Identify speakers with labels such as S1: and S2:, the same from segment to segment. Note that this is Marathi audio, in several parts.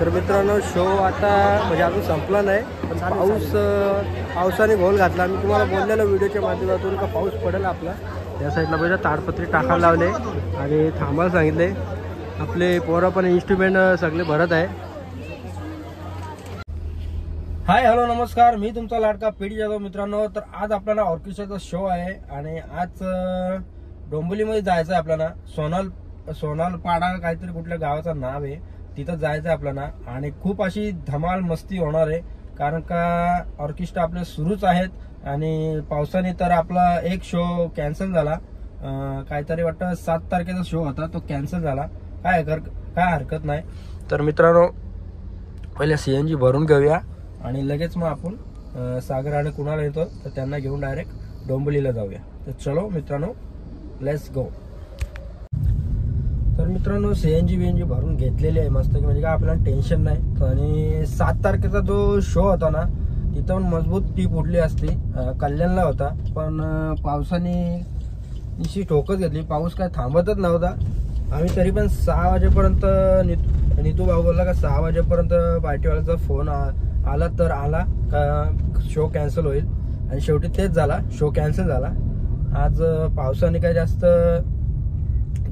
S1: तर मित्रांनो शो आता म्हणजे अजून संपला नाही, पण पावसाने घोल घातला. मी तुम्हाला बोललेलो व्हिडिओच्या माध्यमातून का पाऊस पडेल आपला. या साईडला बघा ताडपत्री टाकायला लावले आणि थांबायला सांगितले. आपले पोरं पण इन्स्ट्रुमेंट सगळे भरत आहे. हाय हॅलो नमस्कार, मी तुमचा लाडका पीडी जाधव. मित्रांनो तर आज आपल्याला ऑर्केस्ट्राचा शो आहे आणि आज डोंबिवलीमध्ये जायचं आहे आपल्याला. सोनालपाडा काहीतरी कुठल्या गावाचं नाव आहे, तिथं जायचं आहे आपल्याला. आणि खूप अशी धमाल मस्ती होणार आहे, कारण का ऑर्केस्ट्रा आपले सुरूच आहेत आणि पावसाने तर आपला एक शो कॅन्सल झाला. काहीतरी वाटतं 7 तारखेचा शो होता, तो कॅन्सल झाला. काय हरकत नाही. तर मित्रांनो पहिले CNG भरून घेऊया आणि लगेच मग आपण सागर आणि कुणाला येतो तर त्यांना घेऊन डायरेक्ट डोंबिवलीला जाऊया. तर चलो मित्रांनो, लेट्स गो. तर मित्रांनो CNG भरून घेतलेली आहे मस्त, म्हणजे काय आपल्याला टेन्शन नाही. आणि 7 तारखेचा जो शो होता ना, तिथं मजबूत टीप उडली असती. कल्याणला होता, पण पावसाने निशी ठोकत घेतली. पाऊस काय थांबतच नव्हता. आम्ही तरी पण 6 वाजेपर्यंत नीतू भाऊ बोलला का 6 वाजेपर्यंत पार्टीवाल्याचा फोन आला तर आला का शो कॅन्सल होईल. आणि शेवटी तेच झाला, शो कॅन्सल झाला. आज पावसाने काय जास्त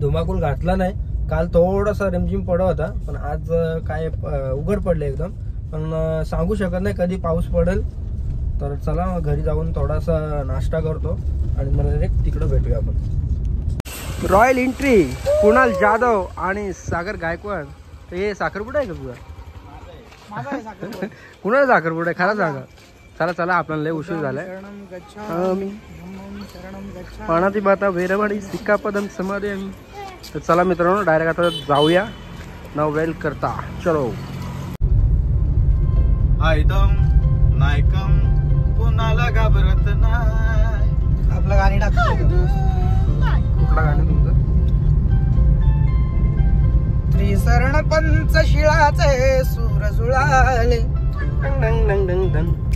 S1: धुमाकूल घातला नाही. काल थोडासा रिमझिम पडत होता, पण आज काय उघड पडले एकदम. पण सांगू शकत नाही कधी पाऊस पडेल. तर चला घरी जाऊन थोडासा नाश्ता करतो आणि मला डायरेक्ट तिकडं भेटूया आपण. रॉयल एंट्री कुणाल जाधव आणि सागर गायकवाड. हे साखरपुडा आहे का तुझा? कुणाला साखरपुडा आहे खरा सांगा. चला चला आपल्याला लय उशीर झालाय. पाणाती बाता वेरवाडी सिक्कापदम समाधी. तर चला मित्रांनो डायरेक्ट आता जाऊया नववेल करता. चलो.
S2: आयदम नायकम कुणाला घाबरत नाही.
S1: आपलं गाणी टाकतो. कुठला गाणं तुमचं? त्रिसरण पंचशिळाचे सूर जुळाले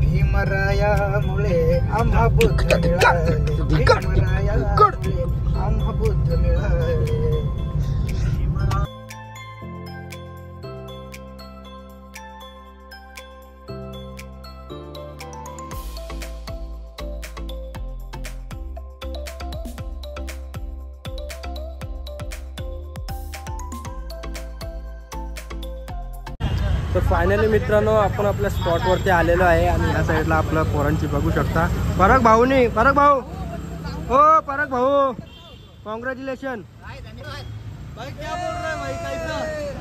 S1: भीमरायामुळे आम्हा बुद्ध मिळाले. भीमरायामुळे आम्हा बुद्ध मिळाले. तर फायनली मित्रांनो आपण आपल्या स्पॉटवरती आलेलो आहे आणि या साईडला आपलं पोरांची बघू शकता. परक भाऊ हो परक भाऊ, कॉंग्रॅच्युलेशन.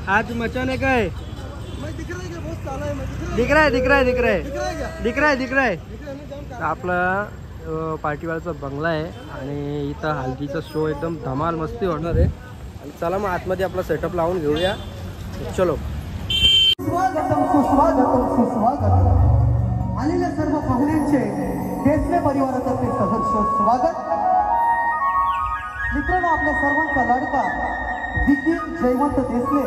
S1: आज मचान है काय? दिख रहा है. आपला पार्टीवाल्याचा बंगला आहे आणि इथं हल्दीचा शो एकदम धमाल मस्ती होणार आहे. आणि चला मग आतमध्ये आपला सेटअप लावून घेऊया. चलो.
S3: सुस्वागतम. आलेल्या सर्व पाहुण्यांचे देसले परिवारातर्फे सहर्ष स्वागत. मित्रांनो, आपल्या सर्वांचा लाडका विकी जयवंत देसले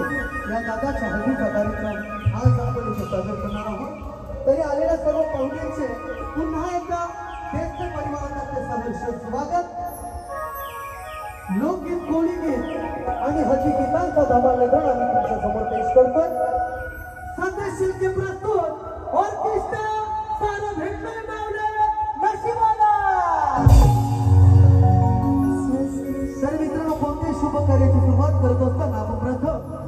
S3: या दादाच्या हळदीचा कार्यक्रम आज आपण इथे सादर करणार आहोत. तरी आलेल्या सर्व पाहुण्यांचे पुन्हा एकदा देसले परिवारातर्फे सहर्ष स्वागत. लोकगीत, कोळी गीत आणि हजी गीतांचा धमाल नगर आम्ही तुमच्या समोर पेश करतोय. संदेश के प्रस्तुत ऑर्केस्ट्रा सारा भेटणार मावले नशिबाला. तर मित्रांनो, कोणत्याही शुभ कार्याची सुरुवात करत असताना आपण प्रथम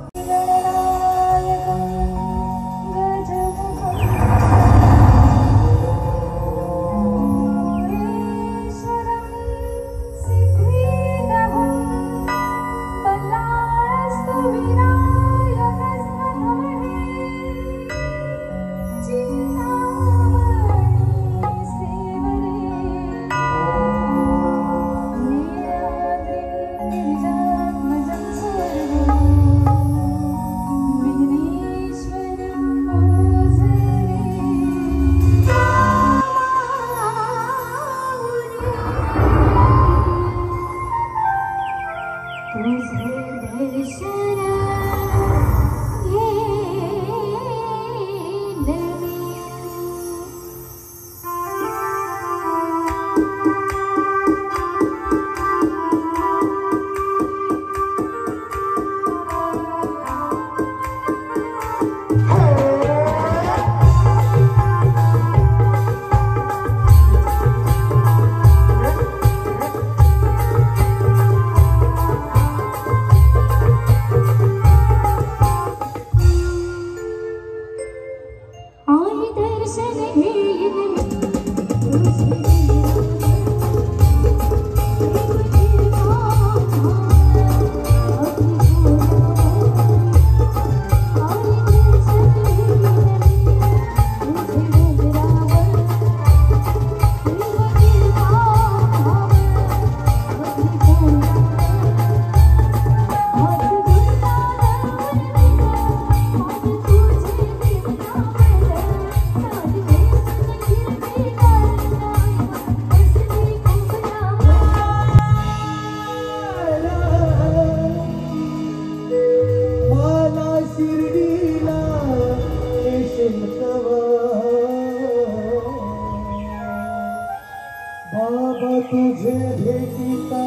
S3: बाबा तुझे भेटीता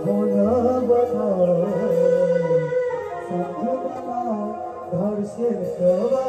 S3: होणं बना सत्य मला धडशील सवा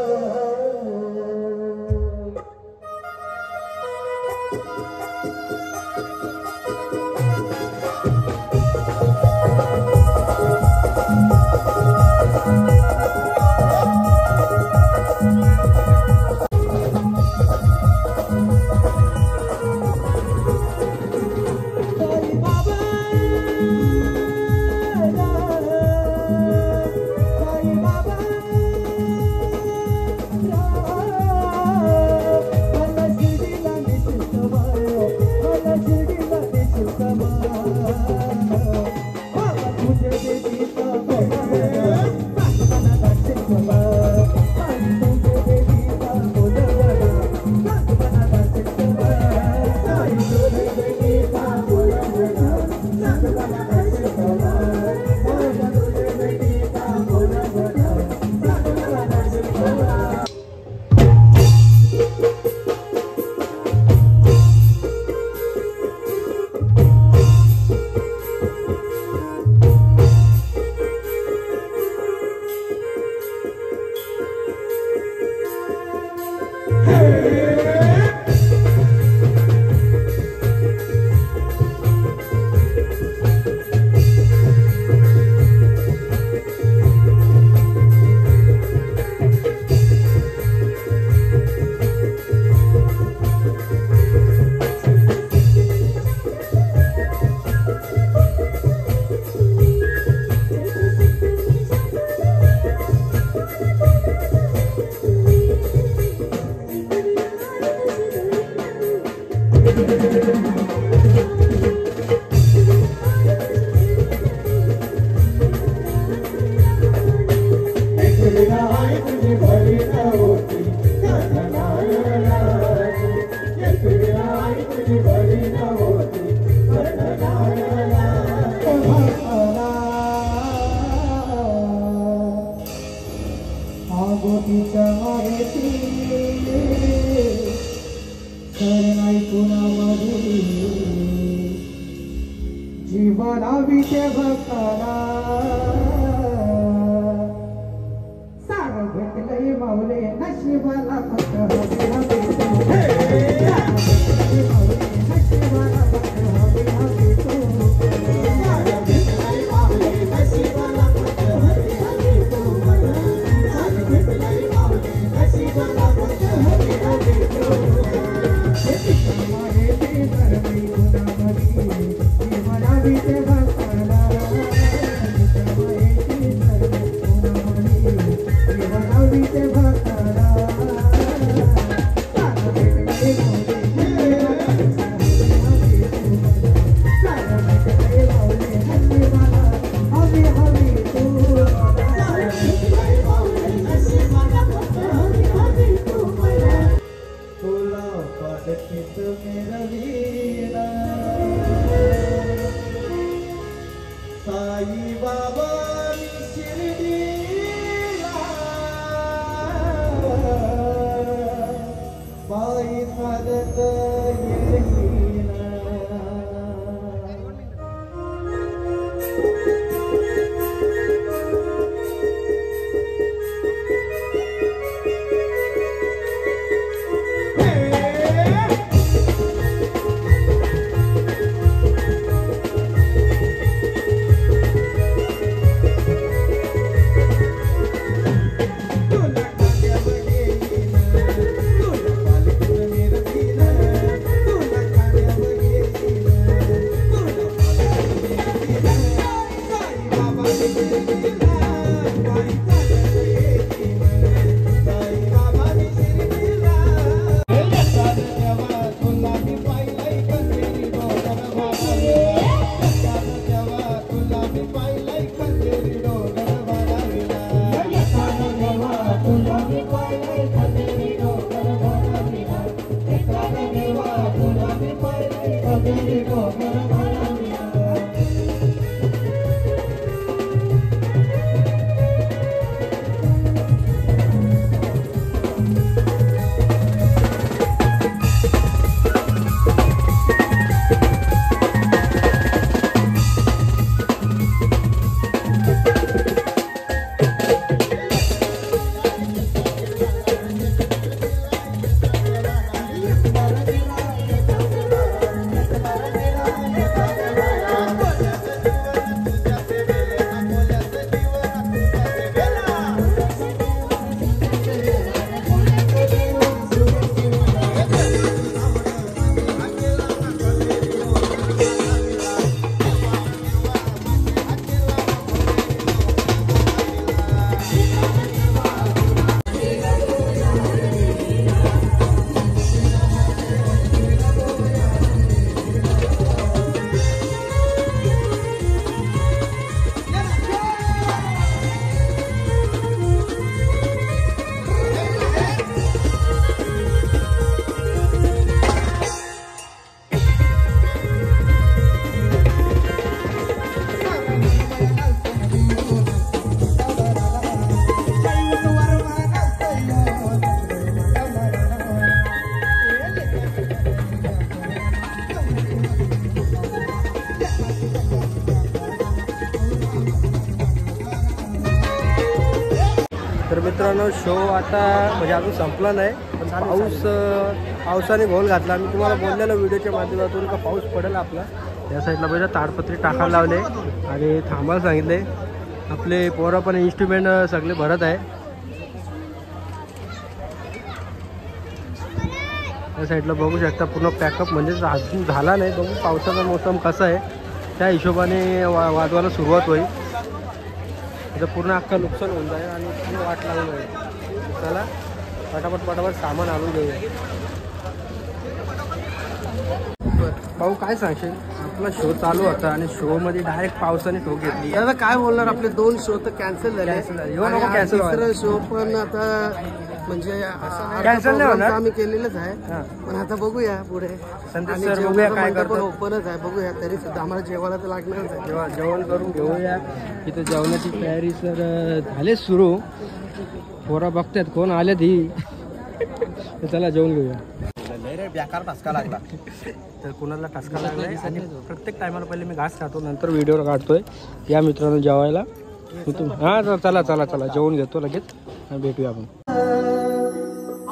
S3: जीवनाविषय भक्ताला सारं भेटलंय माऊले नशिबाला फक्त हवे हवे तू माऊले नशिबाला फक्त हवे हवे तू सारं भेटलंय माऊले नशिबाला फक्त हवे हवे तू सारं भेटलंय माऊले नशिबाला फक्त हवे हवे तू हे ते धर्मी गुणामधी जीवनाविषय भक्ताला जीवनाविषय भक्ताला
S1: तर मित्रांनो शो आता म्हणजे अजून संपला नाही, पण पावसाने घोल घातला. मी तुम्हाला बोललेलं व्हिडिओच्या माध्यमातून का पाऊस पडेल आपला. या साईडला बघा ताडपत्री टाकायला लावले आणि थांबायला सांगितले. आपले पोरं पण इन्स्ट्रुमेंट सगळे भरत आहे. या साईडला बघू शकता पूर्ण पॅकअप म्हणजे अजून झाला नाही. बघू पावसाचा मोसम कसा आहे त्या हिशोबाने वाजवायला सुरुवात होईल. आता पूर्ण अख्खा नुकसान होऊन जाईल आणि पूर्ण वाट लागून जाईल. चला पटापट सामान आणून घेऊया. भाऊ काय सांगशील, आपला शो चालू होता आणि शो मध्ये डायरेक्ट पावसाने ठोक घेतली.
S4: आता काय बोलणार, आपले 2 शो तर कॅन्सल झाले. तिसरा शो पण आता म्हणजे
S1: कॅन्सल नाही होणार,
S4: आम्ही केलेलंच आहे. पण आता बघूया पुढे
S1: संदेश सर बघूया काय करतो.
S4: ओपनच आहे, बघूया. तरी सुद्धा आम्हाला जेवायला तर लागणारच आहे.
S1: जेवण करून घेऊया. इथं जेवणाची तयारी सर झाले सुरू. पोरा बघतात कोण आले ती. चला जेवण घेऊया.
S2: बेकार ठसका लागला
S1: तर कोणाला ठसका लागलाय आणि प्रत्येक टायमाला पहिले मी घास खातो नंतर व्हिडिओ काढतोय. या मित्रांनो जेवायला. हा चला चला चला जेवण घेतो लगेच आणि भेटूया आपण.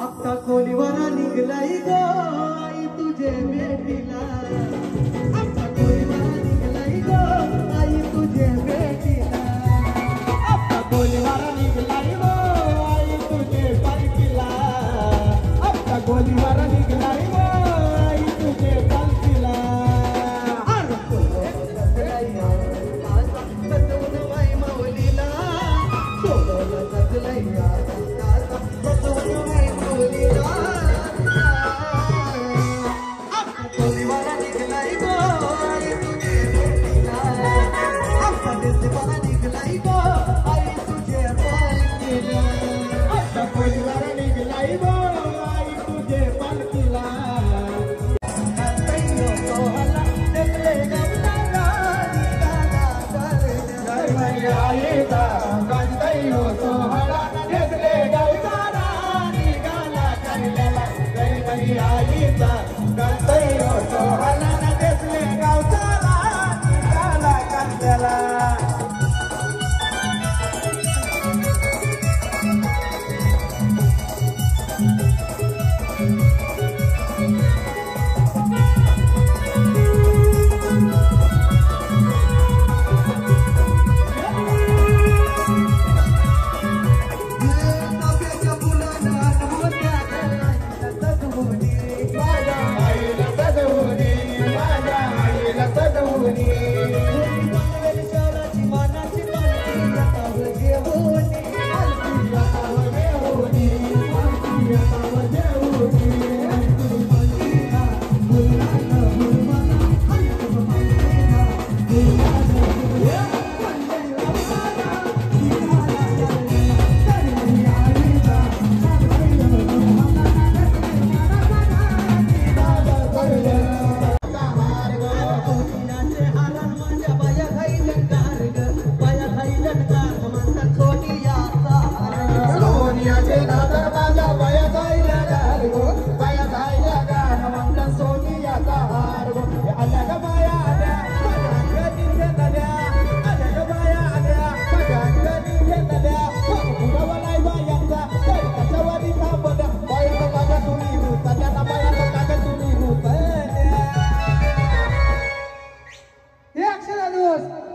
S3: आता खोलीवर निघलाई ग आई तुझे भेटीला. आता खोलीवर निघलाई ग आई तुझे भेटीला. आता खोलीवर निघलाई ग आई तुझे पालखीला. आता खोलीवर निघलाई ग आई तुझे पालखीला. अरे बसवून बाई माऊलीला सोडवलं जगलैया.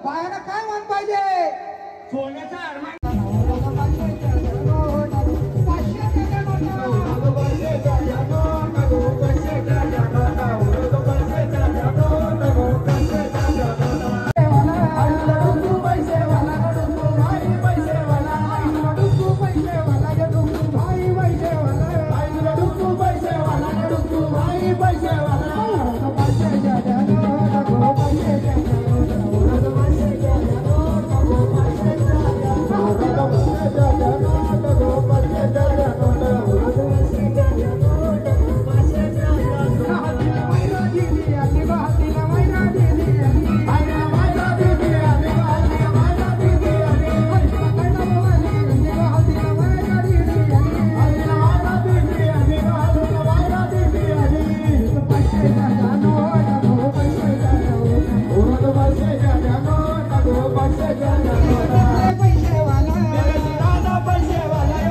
S3: बायाला काय मान पाहिजे, सोन्याचा अरमान. पैसे वाला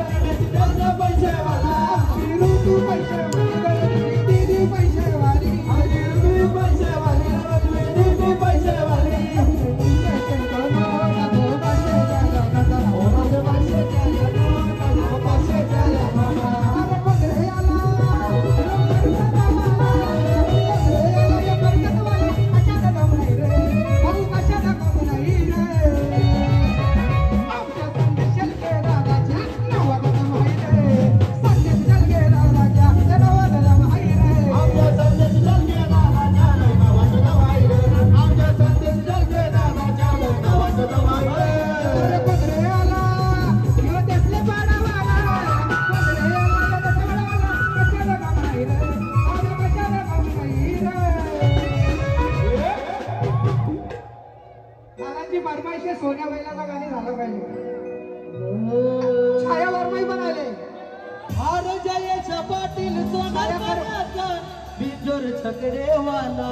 S3: छकडेवाला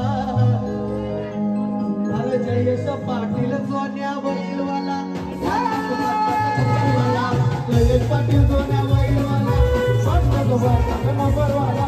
S3: अरे जयेश पाटील सोन्या बैलवाला जयेश पाटील सोन्या बैलवाला नंबरवाला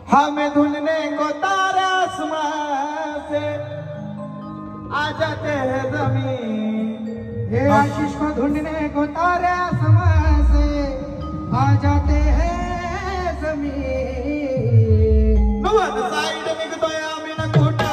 S3: हमें ढूंढने को तारे आसमां से आ जाते हैं जमीन हे आशीष को ढूंढने को तारे आसमां से आ जाते हैं जमीन वन साइड निकतोय आम्ही ना कुठं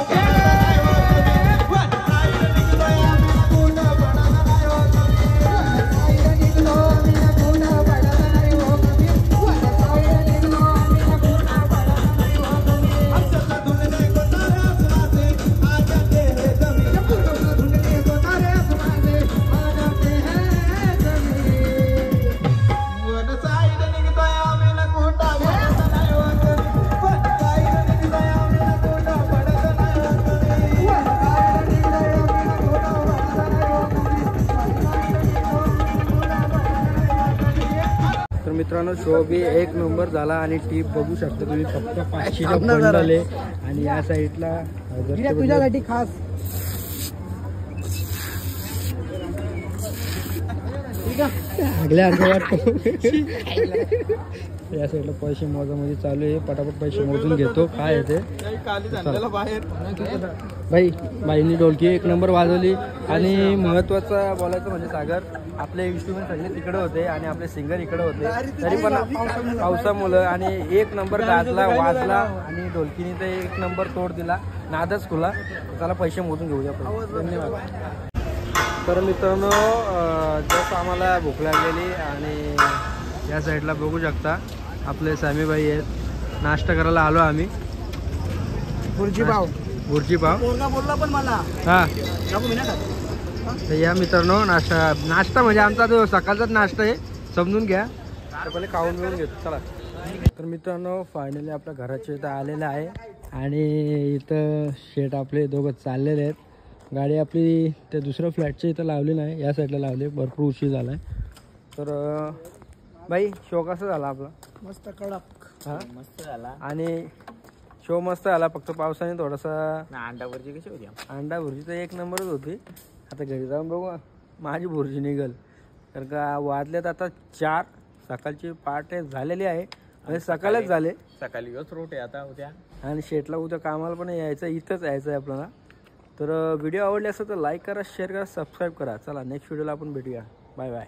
S1: मित्रांनो शो बी एक नंबर झाला आणि टीप बघू शकता तुम्ही फक्त 500 बंडल आहे आणि या साईडला तुझ्यासाठी खास या साईडला पैसे मोजामध्ये चालू आहे पटापट पैसे मोजून घेतो काय आहे ते भाई बाईंनी ढोलकी एक नंबर वाजवली आणि महत्वाचं बोलायचं म्हणजे सागर आपले इन्स्ट्रुमेंट सगळे तिकडे होते आणि आपले सिंगर इकडे होते तरी पण पावसामुळे आणि एक नंबर गाजला वाजला आणि ढोलकीने ते एक नंबर तोड दिला नादच खुला त्याला पैसे मोजून घेऊया धन्यवाद. तर मित्रांनो जसं आम्हाला भूक लागलेली आणि या साईडला बघू शकता आपले सामीबाई आहेत नाश्ता करायला आलो आम्ही भुर्जी पाव बोलला पण मला हा तर या मित्रांनो नाश्ता म्हणजे आमचा जो सकाळचाच नाश्ता आहे समजून घ्या तर पहिले खाऊन घेऊन घेतो चला. तर मित्रांनो फायनली आपल्या घराच्या इथं आलेलं आहे आणि इथं शेट आपले दोघं चाललेले आहेत. गाडी आपली त्या दुसऱ्या फ्लॅटच्या इथं लावली नाही या साईडला लावली भरपूर उशीर झाला आहे. तर भाई शो कसा झाला आपला
S4: मस्त कडक
S1: हा
S2: मस्त झाला
S1: आणि शो मस्त झाला फक्त पावसाने थोडासा
S2: अंडा भुर्जी कशी होती
S1: अंडा भुर्जी तर एक नंबरच होती. आता घरी जाऊन बघू माझी भुर्जी निघल तर का वाजल्यात आता 4 सकाळची पार्ट झालेली आहे म्हणजे सकाळच झाले
S2: सकाळी रोट आहे आता उद्या
S1: आणि शेटला उद्या कामाला पण यायचं इथंच यायचं आहे आपल्याला. तर व्हिडिओ आवडले असेल तर लाईक करा शेअर करा सबस्क्राईब करा. चला नेक्स्ट व्हिडिओला आपण भेटूया बाय बाय.